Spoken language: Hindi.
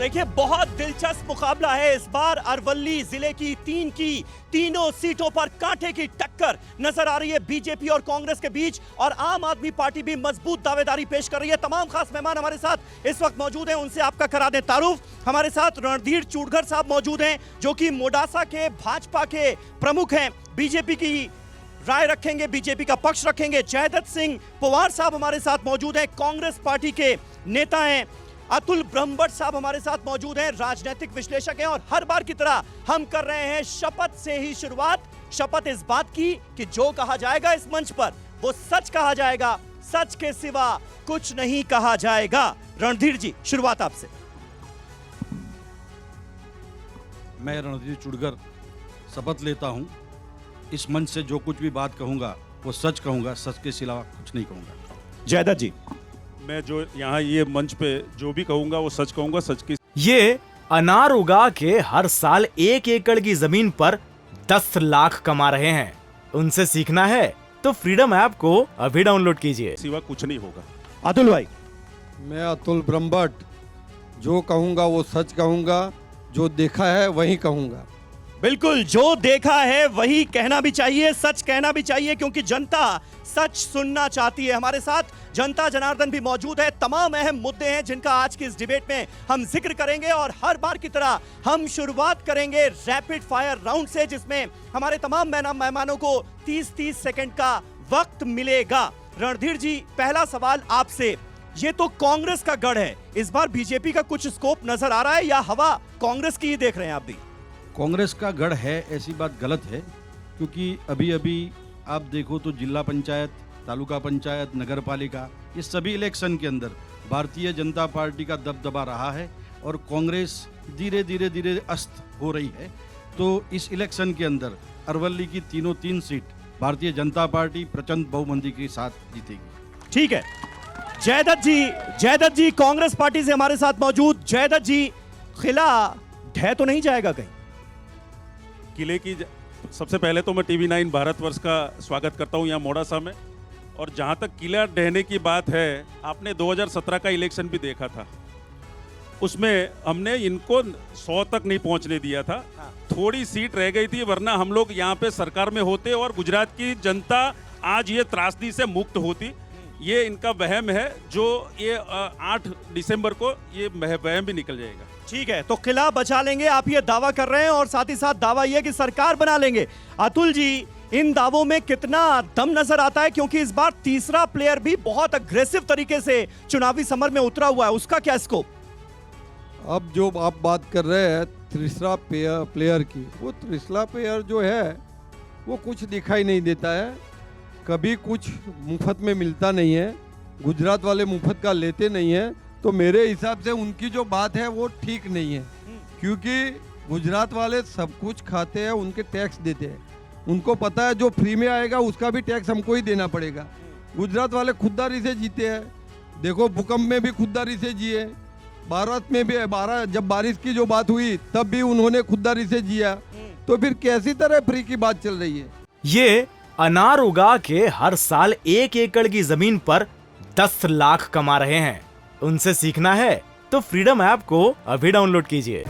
देखिए बहुत दिलचस्प मुकाबला है इस बार। अरवली जिले की तीनों सीटों पर कांटे की टक्कर नजर आ रही है बीजेपी और कांग्रेस के बीच, और आम आदमी पार्टी भी मजबूत दावेदारी पेश कर रही है। तमाम खास मेहमान हमारे साथ इस वक्त मौजूद हैं, उनसे आपका करा दें तारुफ। हमारे साथ रणधीर चूड़घर साहब मौजूद हैं जो कि मोडासा के भाजपा के प्रमुख हैं, बीजेपी की राय रखेंगे, बीजेपी का पक्ष रखेंगे। जयदत्त सिंह पवार साहब हमारे साथ मौजूद हैं, कांग्रेस पार्टी के नेता हैं। अतुल ब्रह्मभट्ट साहब हमारे साथ मौजूद हैं, राजनीतिक विश्लेषक हैं। और हर बार की तरह हम कर रहे हैं शपथ से ही शुरुआत। शपथ इस बात की कि जो कहा जाएगा इस मंच पर वो सच कहा जाएगा, सच के सिवा कुछ नहीं कहा जाएगा। रणधीर जी, शुरुआत आपसे। मैं रणधीर चूड़घर शपथ लेता हूं, इस मंच से जो कुछ भी बात कहूंगा वो सच कहूंगा, सच के सिवा कुछ नहीं कहूंगा। जयदत्त जी। मैं जो यहाँ ये मंच पे जो भी कहूंगा वो सच कहूंगा, सच की। ये अनार उगा के हर साल 1 एकड़ की जमीन पर 10 लाख कमा रहे हैं। उनसे सीखना है तो फ्रीडम ऐप को अभी डाउनलोड कीजिए। सिवा कुछ नहीं होगा। अतुल भाई। मैं अतुल ब्रह्मभट्ट, जो कहूंगा वो सच कहूंगा, जो देखा है वही कहूंगा। बिल्कुल, जो देखा है वही कहना भी चाहिए, सच कहना भी चाहिए, क्योंकि जनता सच सुनना चाहती है। हमारे साथ जनता जनार्दन भी मौजूद है। तमाम अहम मुद्दे हैं जिनका आज की इस डिबेट में हम जिक्र करेंगे, और हर बार की तरह हम शुरुआत करेंगे रैपिड फायर राउंड से, जिसमें हमारे तमाम मेहमानों को 30-30 सेकंड का वक्त मिलेगा। रणधीर जी, पहला सवाल आपसे। ये तो कांग्रेस का गढ़ है, इस बार बीजेपी का कुछ स्कोप नजर आ रहा है या हवा कांग्रेस की ही देख रहे हैं आप भी? कांग्रेस का गढ़ है ऐसी बात गलत है, क्योंकि अभी अभी आप देखो तो जिला पंचायत, तालुका पंचायत, नगर पालिका, ये सभी इलेक्शन के अंदर भारतीय जनता पार्टी का दबदबा रहा है और कांग्रेस धीरे धीरे अस्त हो रही है। तो इस इलेक्शन के अंदर अरवली की तीन सीट भारतीय जनता पार्टी प्रचंड बहुमंदी के साथ जीतेगी। ठीक है। जयदत्त जी कांग्रेस पार्टी से हमारे साथ मौजूद। जयदत्त जी, किला ढह तो नहीं जाएगा कहीं? किले की सबसे पहले तो मैं टीवी 9 भारतवर्ष का स्वागत करता हूं यहाँ मोडासा में। और जहां तक किला ढहने की बात है, आपने 2017 का इलेक्शन भी देखा था, उसमें हमने इनको 100 तक नहीं पहुंचने दिया था। थोड़ी सीट रह गई थी, वरना हम लोग यहाँ पे सरकार में होते और गुजरात की जनता आज ये त्रासदी से मुक्त होती। ये इनका वहम है, जो ये 8 दिसंबर को ये वहम भी निकल जाएगा। ठीक है, तो किला बचा लेंगे आप ये दावा कर रहे हैं, और साथ ही साथ दावा ये कि सरकार बना लेंगे। अतुल जी, इन दावों में कितना दम नजर आता है, क्योंकि इस बार तीसरा प्लेयर भी बहुत अग्रेसिव तरीके से चुनावी समर में उतरा हुआ है, उसका क्या स्कोप? अब जो आप बात कर रहे हैं तीसरा प्लेयर की, वो तीसरा प्लेयर जो है वो कुछ दिखाई नहीं देता है, कभी कुछ मुफ्त में मिलता नहीं है, गुजरात वाले मुफ्त का लेते नहीं है। तो मेरे हिसाब से उनकी जो बात है वो ठीक नहीं है, क्योंकि गुजरात वाले सब कुछ खाते हैं, उनके टैक्स देते हैं, उनको पता है जो फ्री में आएगा उसका भी टैक्स हमको ही देना पड़ेगा। गुजरात वाले खुददारी से जीते हैं। देखो, भूकंप में भी खुददारी से जिए, भारत में भी जब बारिश की जो बात हुई तब भी उन्होंने खुददारी से जिया। तो फिर कैसी तरह फ्री की बात चल रही है? ये अनार उगा के हर साल 1 एकड़ की जमीन पर 10 लाख कमा रहे हैं। उनसे सीखना है तो फ्रीडम ऐप को अभी डाउनलोड कीजिए।